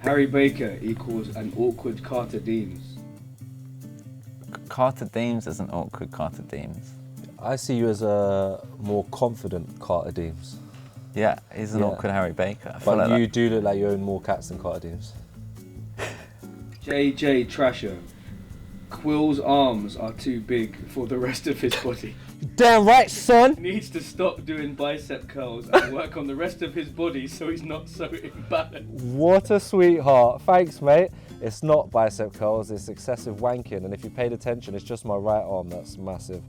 Harry Baker equals an awkward Carter Deems. Carter Deems is an awkward Carter Deems. I see you as a more confident Carter Deems. Yeah, he's an awkward Harry Baker. But you do look like you own more cats than Carter Deems. JJ Trasher. Quill's arms are too big for the rest of his body. Damn right, son! He needs to stop doing bicep curls and work on the rest of his body so he's not so imbalanced. What a sweetheart. Thanks, mate. It's not bicep curls, it's excessive wanking. And if you paid attention, it's just my right arm that's massive.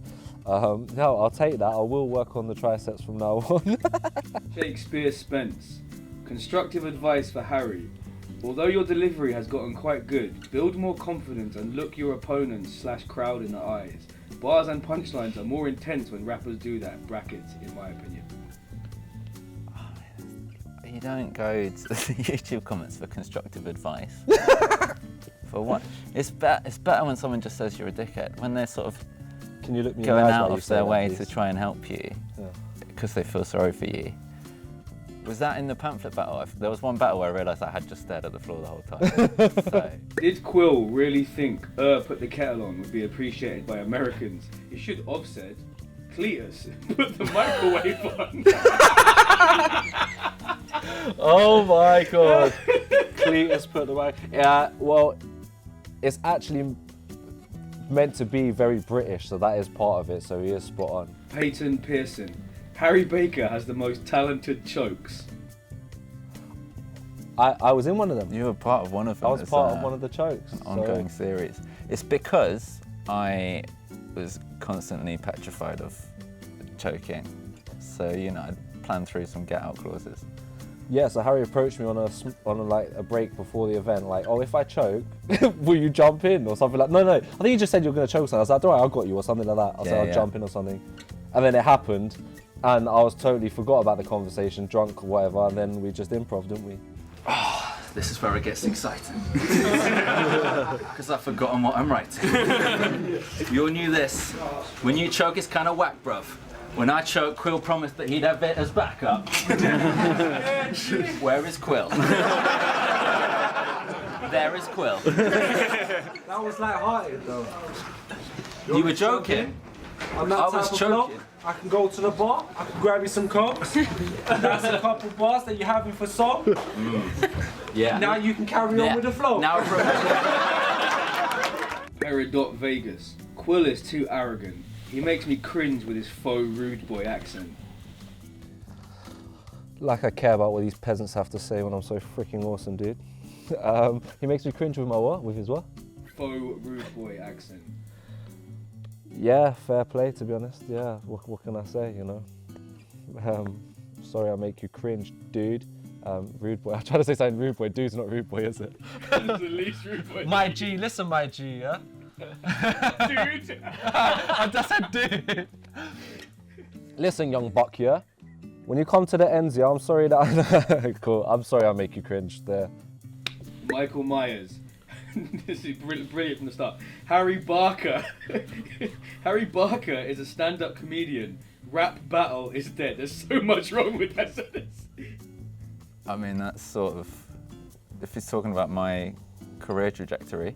No, I'll take that. I will work on the triceps from now on. Shakespeare Spence. Constructive advice for Harry. Although your delivery has gotten quite good, build more confidence and look your opponents/crowd in the eyes. Bars and punchlines are more intense when rappers do that, brackets, in my opinion. You don't go to the YouTube comments for constructive advice. For what? It's better when someone just says you're a dickhead. When they're sort of Can you look me going in the eyes out while you of say their that, way please? to try and help you because they feel sorry for you. Was that in the pamphlet battle? There was one battle where I realised I had just stared at the floor the whole time. So. Did Quill really think put the kettle on would be appreciated by Americans? He should have said, Cletus, put the microwave on. Oh my god. Cletus put the mic. Yeah, well, it's actually meant to be very British, so that is part of it, so he is spot on. Peyton Pearson. Harry Baker has the most talented chokes. I was in one of them. You were part of one of them. I was part of one of the chokes. An ongoing series. It's because I was constantly petrified of choking. So, you know, I'd planned through some get-out clauses. Yeah, so Harry approached me on a break before the event, like, oh, if I choke, will you jump in or something like? No, I think you just said you were going to choke something. I was like, don't worry, I got you or something like that. I said I'll jump in or something, and then it happened, and I was totally forgot about the conversation, drunk or whatever, and then we just improv, didn't we? Oh, this is where it gets exciting. Because I've forgotten what I'm writing. You all knew this. When you choke, it's kind of whack, bruv. When I choked, Quill promised that he'd have it as backup. Where is Quill? There is Quill. That was light-hearted though. You were joking? I'm that I type was of joking. bloke. I can go to the bar, I can grab you some cokes. That's a couple bars that you're having for song. Yeah. Now you can carry on with the flow. Now Peridot Vegas. Quill is too arrogant. He makes me cringe with his faux rude boy accent. Like I care about what these peasants have to say when I'm so freaking awesome, dude. He makes me cringe with my what? With his what? Faux rude boy accent. Yeah, fair play, to be honest. Yeah, what can I say, you know? Sorry I make you cringe, dude. Rude boy. I'm trying to say something rude boy. Dude's not rude boy, is it? That's the least rude boy. My G, listen my G, yeah? Dude! I just said dude. Listen, young buck, yeah? When you come to the ends, yeah, I'm sorry that cool. I'm sorry I make you cringe there. Michael Myers. This is brilliant from the start. Harry Barker. Harry Barker is a stand-up comedian. Rap battle is dead. There's so much wrong with that sentence. I mean, that's sort of, if he's talking about my career trajectory,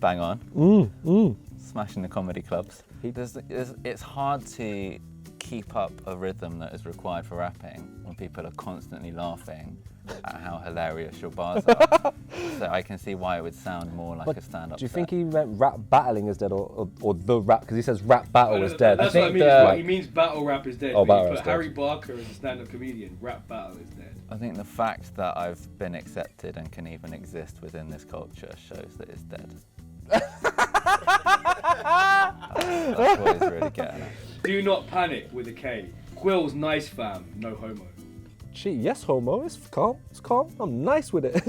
bang on. Smashing the comedy clubs. It's hard to keep up a rhythm that is required for rapping when people are constantly laughing at how hilarious your bars are. So I can see why it would sound more like a stand-up Do you set. think he meant rap battling is dead or the rap? Because he says rap battle is dead. That's I what I think mean. He means battle rap is dead. Oh, but battle he rap's put dead. Harry Barker as a stand-up comedian. Rap battle is dead. I think the fact that I've been accepted and can even exist within this culture shows that it's dead. That's what he's really getting at. Do not panic with a K. Quill's nice fam, no homo. Gee, yes, homo. It's calm. It's calm. I'm nice with it.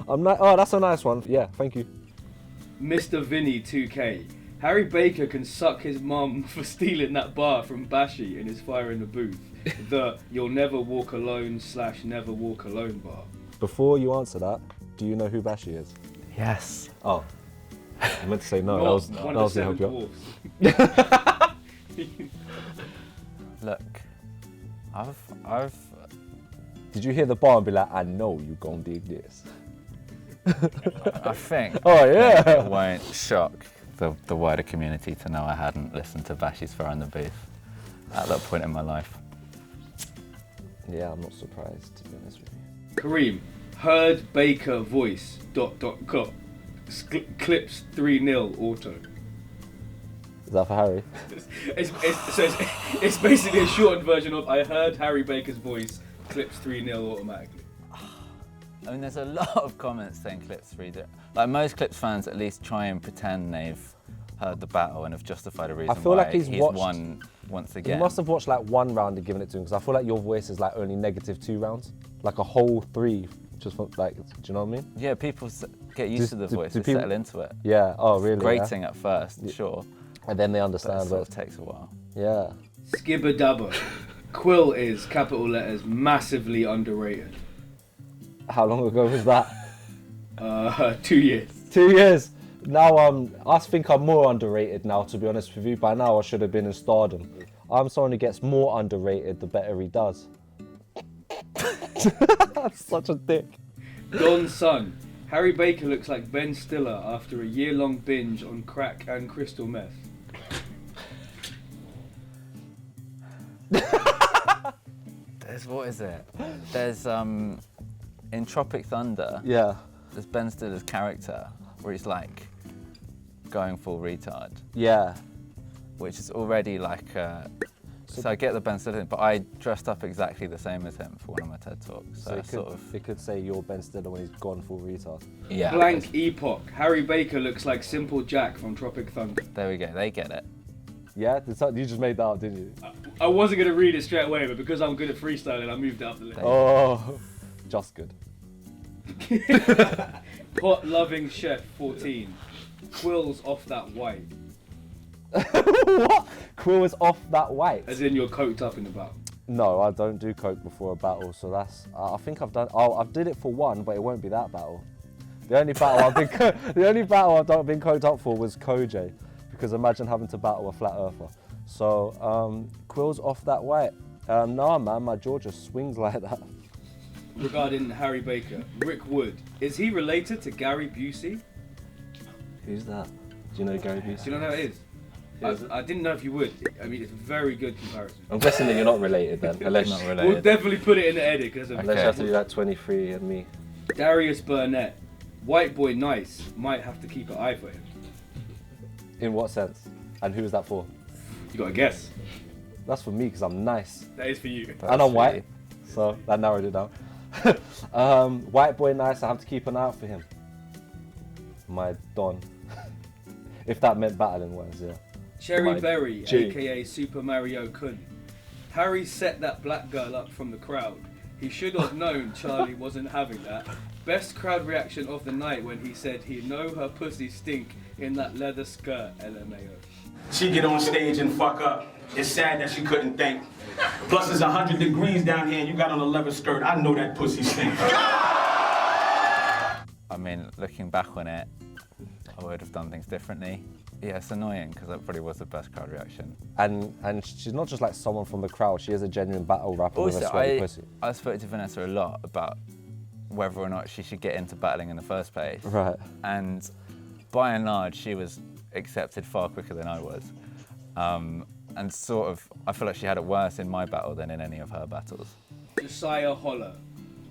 I'm nice. Oh, that's a nice one. Yeah, thank you. Mr. Vinny 2K. Harry Baker can suck his mum for stealing that bar from Bashi in his Fire in the Booth. The You'll Never Walk Alone / Never Walk Alone bar. Before you answer that, do you know who Bashi is? Yes. Oh, I meant to say no. Not That was to help you out. dwarfs. Look, I've. Did you hear the bar and be like, I know you gon' dig this? I think. Oh yeah. It won't shock the wider community to know I hadn't listened to Bashi's Fur on the Booth at that point in my life. Yeah, I'm not surprised, to be honest with you. Kareem, heard Baker voice, ... clips 3-0 auto. Is that for Harry? It's basically a shortened version of I heard Harry Baker's voice, clips 3-0 automatically. I mean, there's a lot of comments saying Clips 3-0. Like, most Clips fans at least try and pretend they've heard the battle and have justified a reason feel why like he's won once You again. must have watched like one round and given it to him, because I feel like your voice is like only -2 rounds. Like a whole 3, just for, like, do you know what I mean? Yeah, people get used to the voice, they people settle into it. Yeah, oh really? Grating at first, sure, And then they but it understand sort it. of takes a while. Yeah. Skibba dabba. Quill is, capital letters, massively underrated. How long ago was that? 2 years. 2 years. Now I think I'm more underrated now, to be honest with you. By now I should have been in stardom. I'm someone who gets more underrated the better he does. That's such a dick. Don's son. Harry Baker looks like Ben Stiller after a year-long binge on crack and crystal meth. What is it? There's in Tropic Thunder. Yeah. There's Ben Stiller's character where he's like going full retard, Yeah. which is already like. So I get the Ben Stiller thing, but I dressed up exactly the same as him for one of my TED talks. So, So it could say you're Ben Stiller when he's gone full retard. yeah. Blank epoch. Harry Baker looks like Simple Jack from Tropic Thunder. There we go. They get it. Yeah? You just made that up, didn't you? I wasn't going to read it straight away, but because I'm good at freestyling, I moved it up the list. Oh, just good. Pot loving chef 14. Quill's off that white. What? Quill is off that white. As in you're coked up in the battle. No, I don't do coke before a battle, so that's. I think I've done. Oh, I've did it for one, but it won't be that battle. The only battle I've been coked up for was Koj, because imagine having to battle a flat earther. So Quill's off that white. Nah, man, my jaw just swings like that. Regarding Harry Baker, Rick Wood. Is he related to Gary Busey? Who's that? Do you know Gary Do Busey? you know who it is? I didn't know if you would. I mean, it's a very good comparison. I'm guessing that you're not related then, unless Not We'll related. definitely put it in the edit because unless you have to do that 23 and me. Darius Burnett. White boy nice. Might have to keep an eye for him. In what sense? And who is that for? You got to guess. That's for me because I'm nice. That is for you. And I'm white, so that narrowed it down. White boy nice, I have to keep an eye out for him. My Don. If that meant battling wise, yeah. Cherry My Berry, G. aka Super Mario Kun. Harry set that black girl up from the crowd. He should have known Charlie wasn't having that. Best crowd reaction of the night when he said he know her pussy stink in that leather skirt, LMAO. She get on stage and fuck up. It's sad that she couldn't think. Plus it's 100 degrees down here and you got on a leather skirt. I know that pussy stink. I mean, looking back on it, I would have done things differently. Yeah, it's annoying because that probably was the best crowd reaction. And she's not just like someone from the crowd, she is a genuine battle rapper with a Also, sweaty pussy. I spoke to Vanessa a lot about whether or not she should get into battling in the first place. Right. And by and large, she was accepted far quicker than I was. And sort of, I feel like she had it worse in my battle than in any of her battles. Josiah Holler.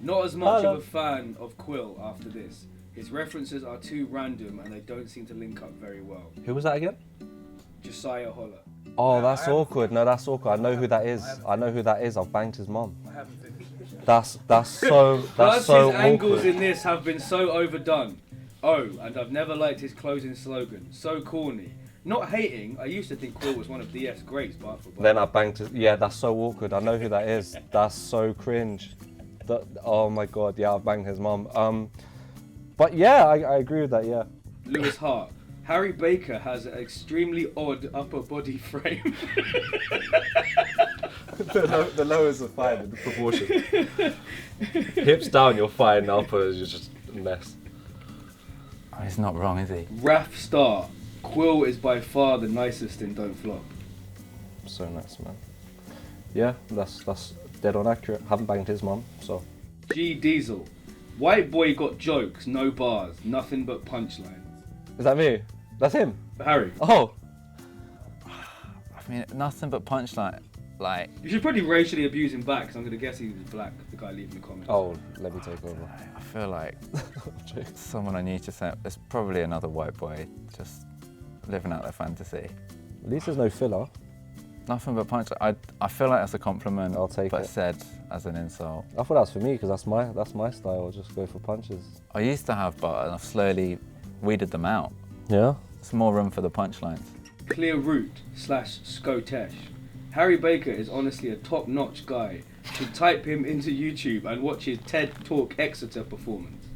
Not as much Holler. of a fan of Quill after this. His references are too random and they don't seem to link up very well. Who was that again? Josiah Holler. Oh, that's awkward. No, that's awkward. I know who that is. I know who that is. I've banged his mom. That's so Plus, so his angles awkward. in this have been so overdone. Oh, and I've never liked his closing slogan. So corny. Not hating, I used to think Quill was one of DF's greats, but for Then I banged his. Yeah, that's so awkward. I know who that is. That's so cringe. Oh my god. Yeah, I've banged his mom. But yeah, I agree with that. Yeah. Lewis Hart. Harry Baker has an extremely odd upper body frame. The lowers are fine in the proportion. Hips down, you're fine. Upper is just a mess. Oh, he's not wrong, is he? Raph Star. Quill is by far the nicest in Don't Flop. So nice, man. Yeah, that's Dead on accurate. Haven't banged his mum, so. G Diesel. White boy got jokes, no bars, nothing but punchlines. Is that me? That's him. Harry. Oh. I mean, nothing but punchline. Like, You should probably racially abuse him back, because I'm going to guess he was black, the guy leaving the comments. Oh, let me take over. I feel like someone I knew just said, it's probably another white boy just living out their fantasy. At least there's no filler. Nothing but punchline. I feel like that's a compliment, I'll take but it. said as an insult. I thought that was for me because that's my style. I'll just go for punches. I used to have, but I've slowly weeded them out. Yeah. There's more room for the punchlines. Clear Root / Scotesh. Harry Baker is honestly a top-notch guy. Should type him into YouTube and watch his TED Talk Exeter performance.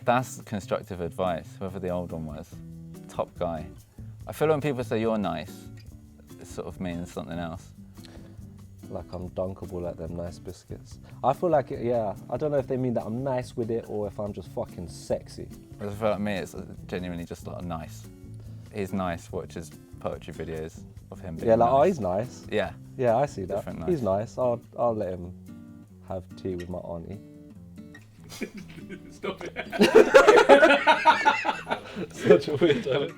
That's constructive advice, whoever the old one was. Top guy. I feel when people say you're nice, it sort of means something else. Like I'm dunkable like them nice biscuits. I feel like, yeah, I don't know if they mean that I'm nice with it or if I'm just fucking sexy. I feel like me, it's genuinely just like nice. He's nice, watches poetry videos of him being Yeah, like, nice. oh, he's nice. Yeah. Yeah, I see that. Different nice. He's nice. I'll let him have tea with my auntie. Stop it. Such a weirdo.